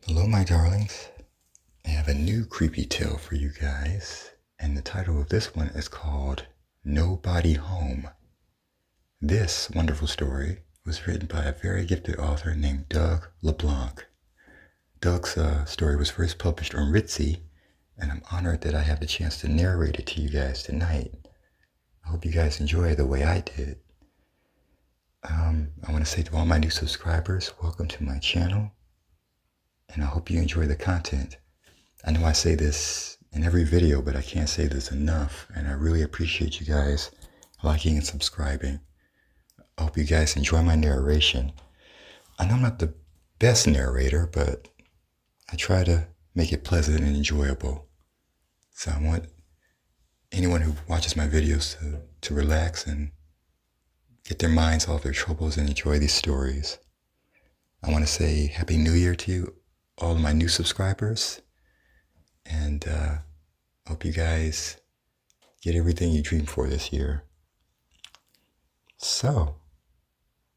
Hello, my darlings. I have a new creepy tale for you guys, and the title of this one is called Nobody Home. This wonderful story was written by a very gifted author named Doug Leblanc. Doug's story was first published on Ritzy, and I'm honored that I have the chance to narrate it to you guys tonight. I hope you guys enjoy it the way I did. I want to say to all my new subscribers, welcome to my channel, and I hope you enjoy the content. I know I say this in every video, but I can't say this enough, and I really appreciate you guys liking and subscribing. I hope you guys enjoy my narration. I know I'm not the best narrator, but I try to make it pleasant and enjoyable. So I want anyone who watches my videos to relax and get their minds off their troubles and enjoy these stories. I want to say Happy New Year to you, all of my new subscribers. And I hope you guys get everything you dreamed for this year. So,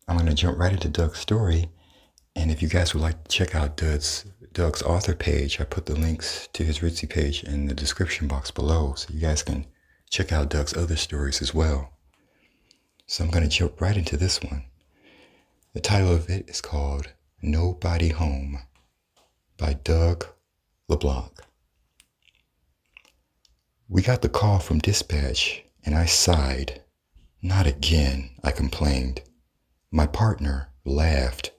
I'm going to jump right into Doug's story. And if you guys would like to check out Doug's author page, I put the links to his Ritzy page in the description box below, so you guys can check out Doug's other stories as well. So I'm going to jump right into this one. The title of it is called Nobody Home by Doug Leblanc. We got the call from dispatch, and I sighed. Not again, I complained. My partner laughed.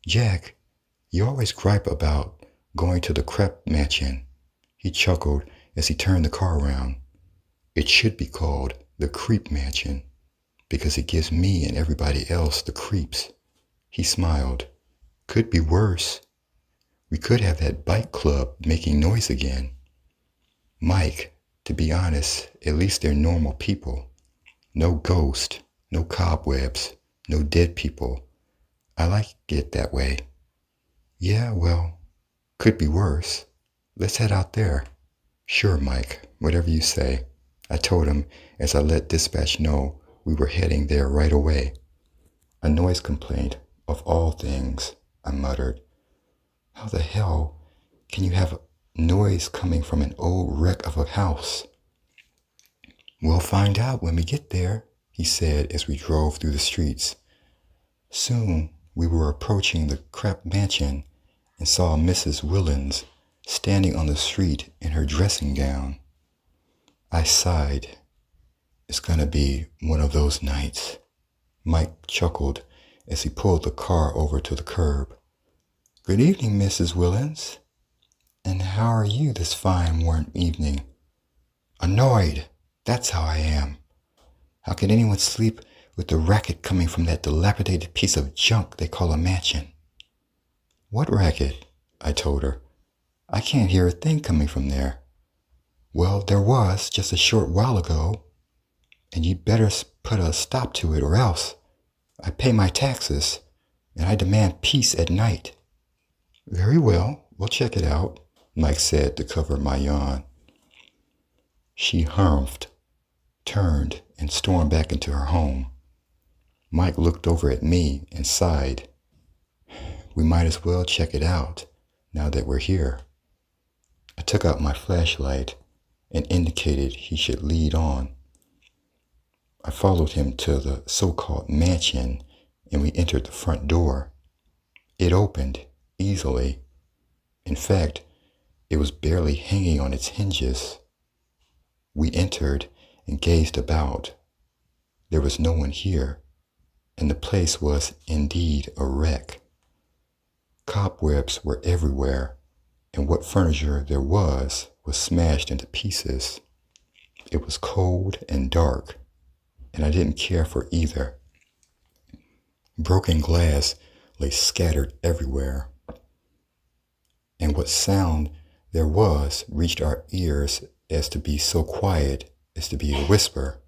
Jack, you always gripe about going to the crepe mansion. He chuckled as he turned the car around. It should be called the creep mansion, because it gives me and everybody else the creeps. He smiled. Could be worse. We could have that bike club making noise again. Mike, to be honest, at least they're normal people. No ghost, no cobwebs, no dead people. I like it that way. Yeah, well, could be worse. Let's head out there. Sure, Mike, whatever you say, I told him as I let dispatch know we were heading there right away. A noise complaint, of all things, I muttered. How the hell can you have noise coming from an old wreck of a house? We'll find out when we get there, he said as we drove through the streets. Soon we were approaching the crepe mansion and saw Mrs. Willens standing on the street in her dressing gown. I sighed. It's gonna be one of those nights. Mike chuckled as he pulled the car over to the curb. Good evening, Mrs. Willens. And how are you this fine warm evening? Annoyed. That's how I am. How can anyone sleep with the racket coming from that dilapidated piece of junk they call a mansion? What racket? I told her. I can't hear a thing coming from there. Well, there was just a short while ago, and you'd better put a stop to it or else. I pay my taxes, and I demand peace at night. Very well, we'll check it out, Mike said to cover my yawn. She humphed, turned, and stormed back into her home. Mike looked over at me and sighed. We might as well check it out now that we're here. I took out my flashlight and indicated he should lead on. I followed him to the so-called mansion, and we entered the front door. It opened easily. In fact, it was barely hanging on its hinges. We entered and gazed about. There was no one here, and the place was indeed a wreck. Cobwebs were everywhere, and what furniture there was smashed into pieces. It was cold and dark, and I didn't care for either. Broken glass lay scattered everywhere, and what sound there was reached our ears as to be so quiet as to be a whisper.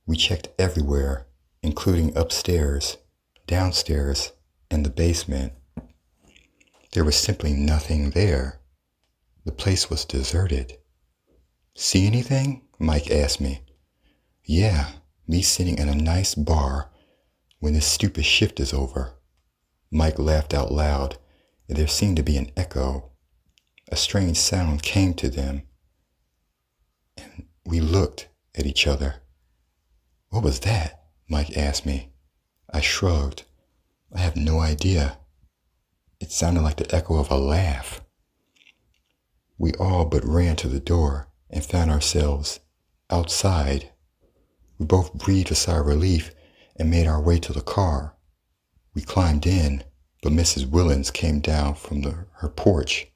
We checked everywhere, including upstairs, downstairs, and the basement. There was simply nothing there. The place was deserted. See anything? Mike asked me. Yeah, me sitting in a nice bar when this stupid shift is over. Mike laughed out loud and there seemed to be an echo. A strange sound came to them, and we looked at each other. "What was that?" Mike asked me. I shrugged. "I have no idea." It sounded like the echo of a laugh. We all but ran to the door and found ourselves outside. We both breathed a sigh of relief and made our way to the car. We climbed in, but Mrs. Willens came down from her porch.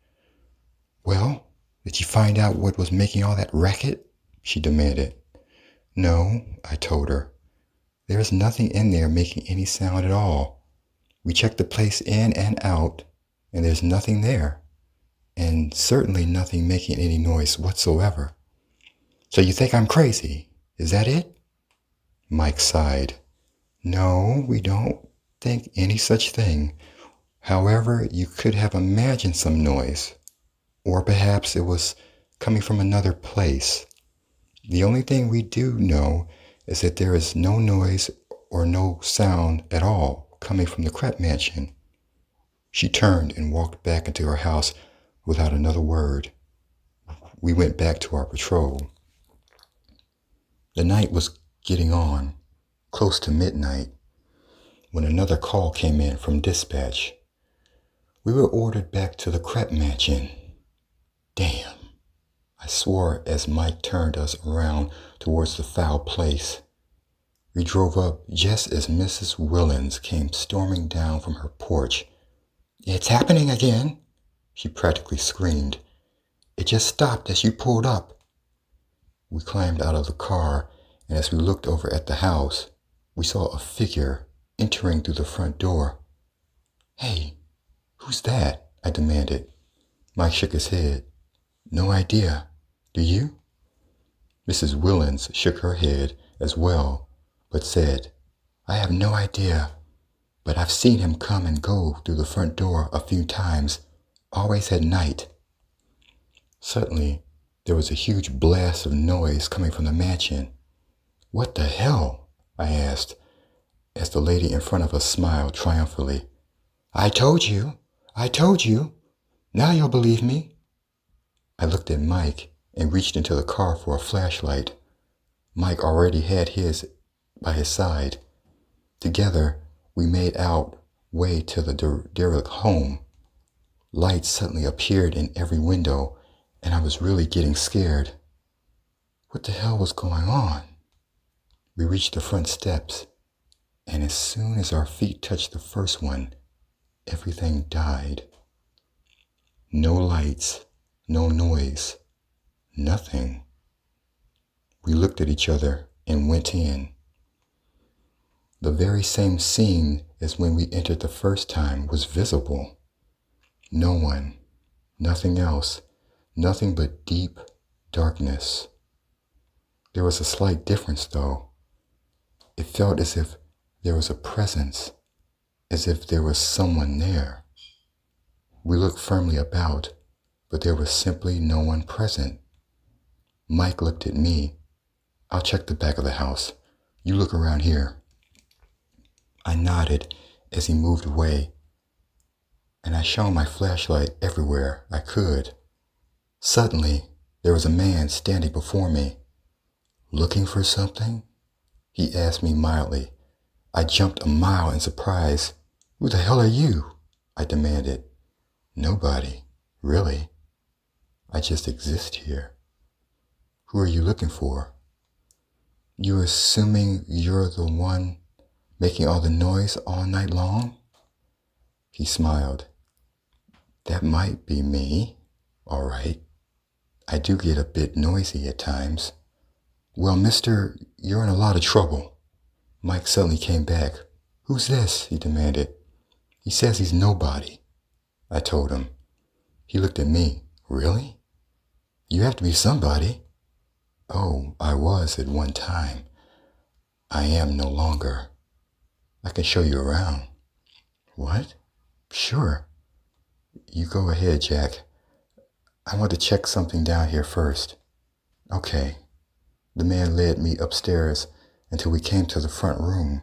"Well, did you find out what was making all that racket?" she demanded. "No," I told her. "There is nothing in there making any sound at all. We checked the place in and out, and there's nothing there, and certainly nothing making any noise whatsoever. So you think I'm crazy? Is that it?" Mike sighed. "No, we don't think any such thing. However, you could have imagined some noise, or perhaps it was coming from another place. The only thing we do know is that there is no noise or no sound at all coming from the Crep Mansion." She turned and walked back into her house without another word. We went back to our patrol. The night was getting on, close to midnight, when another call came in from dispatch. We were ordered back to the Crep Mansion. Damn, I swore as Mike turned us around towards the foul place. We drove up just as Mrs. Willens came storming down from her porch. "It's happening again," she practically screamed. "It just stopped as you pulled up." We climbed out of the car, and as we looked over at the house, we saw a figure entering through the front door. "Hey, who's that?" I demanded. Mike shook his head. "No idea. Do you?" Mrs. Willens shook her head as well, but said, "I have no idea, but I've seen him come and go through the front door a few times, always at night." Suddenly, there was a huge blast of noise coming from the mansion. "What the hell?" I asked, as the lady in front of us smiled triumphantly. I told you. Now you'll believe me." I looked at Mike and reached into the car for a flashlight. Mike already had his by his side. Together, we made our way to the derelict home. Lights suddenly appeared in every window, and I was really getting scared. What the hell was going on? We reached the front steps, and as soon as our feet touched the first one, everything died. No lights, no noise, nothing. We looked at each other and went in. The very same scene as when we entered the first time was visible. No one, nothing else, nothing but deep darkness. There was a slight difference, though. It felt as if there was a presence, as if there was someone there. We looked firmly about, but there was simply no one present. Mike looked at me. "I'll check the back of the house. You look around here." I nodded as he moved away, and I shone my flashlight everywhere I could. Suddenly, there was a man standing before me. "Looking for something?" he asked me mildly. I jumped a mile in surprise. "Who the hell are you?" I demanded. "Nobody, really. I just exist here." "Who are you looking for?" "You assuming you're the one making all the noise all night long?" He smiled. "That might be me, all right. I do get a bit noisy at times." "Well, mister, you're in a lot of trouble." Mike suddenly came back. "Who's this?" he demanded. "He says he's nobody," I told him. He looked at me. "Really? You have to be somebody." "Oh, I was at one time. I am no longer. I can show you around." "What?" "Sure. You go ahead, Jack. I want to check something down here first." "Okay." The man led me upstairs until we came to the front room.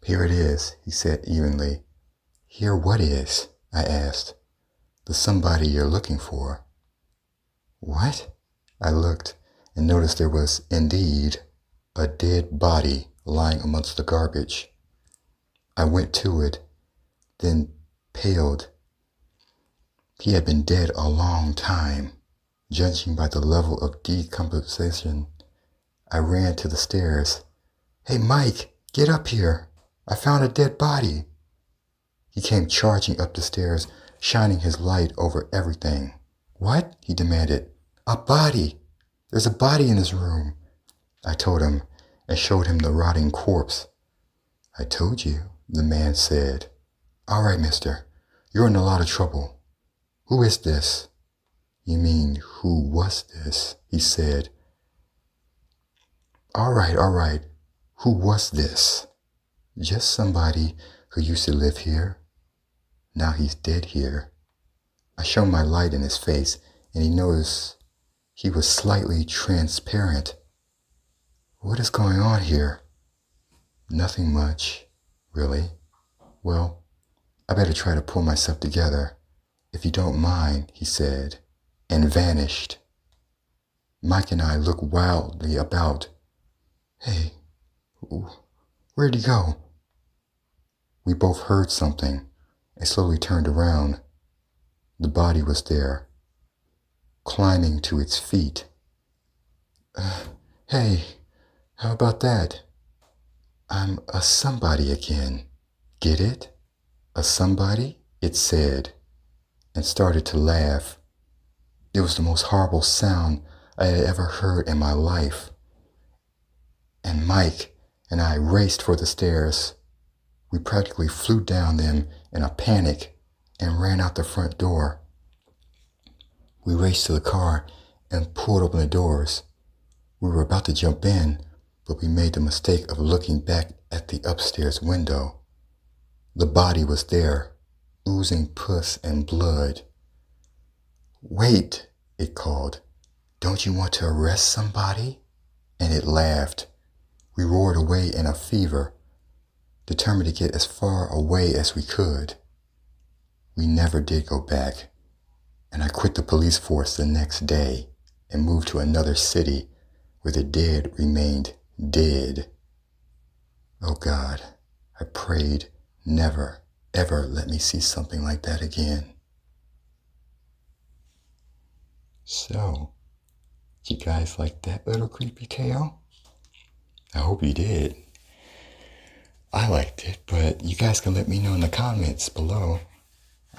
"Here it is," he said evenly. "Here what is?" I asked. The somebody you're looking for. What? I looked and noticed there was indeed a dead body lying amongst the garbage. I went to it, then paled. He had been dead a long time. Judging by the level of decomposition, I ran to the stairs. Hey, Mike, get up here. I found a dead body. He came charging up the stairs, shining his light over everything. What? He demanded. A body. There's a body in his room. I told him and showed him the rotting corpse. I told you, the man said. All right, mister, you're in a lot of trouble. Who is this? You mean, who was this? He said. All right. Who was this? Just somebody who used to live here. Now he's dead here. I shone my light in his face, and he noticed he was slightly transparent. What is going on here? Nothing much, really. Well, I better try to pull myself together. If you don't mind, he said, and vanished. Mike and I looked wildly about. Hey, where'd he go? We both heard something and slowly turned around. The body was there, climbing to its feet. Hey, how about that? I'm a somebody again. Get it? A somebody? It said, and started to laugh. It was the most horrible sound I had ever heard in my life. And Mike and I raced for the stairs. We practically flew down them in a panic and ran out the front door. We raced to the car and pulled open the doors. We were about to jump in, but we made the mistake of looking back at the upstairs window. The body was there, oozing pus and blood. Wait, it called. Don't you want to arrest somebody? And it laughed. We roared away in a fever, determined to get as far away as we could. We never did go back, and I quit the police force the next day and moved to another city where the dead remained dead. Oh God, I prayed, never, ever let me see something like that again. So, you guys like that little creepy tale? I hope you did. I liked it, but you guys can let me know in the comments below.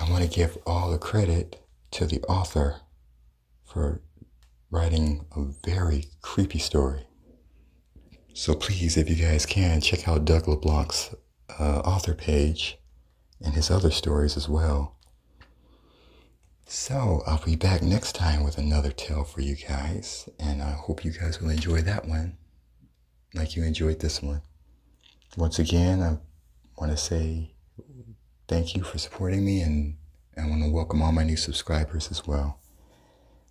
I want to give all the credit to the author for writing a very creepy story. So please, if you guys can, check out Doug Leblanc's author page and his other stories as well. So I'll be back next time with another tale for you guys, and I hope you guys will enjoy that one like you enjoyed this one. Once again, I want to say thank you for supporting me, and I want to welcome all my new subscribers as well.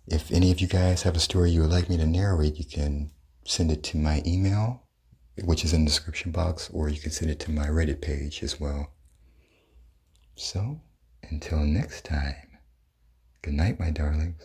If any of you guys have a story you would like me to narrate, you can send it to my email, which is in the description box, or you can send it to my Reddit page as well. So, until next time, good night, my darlings.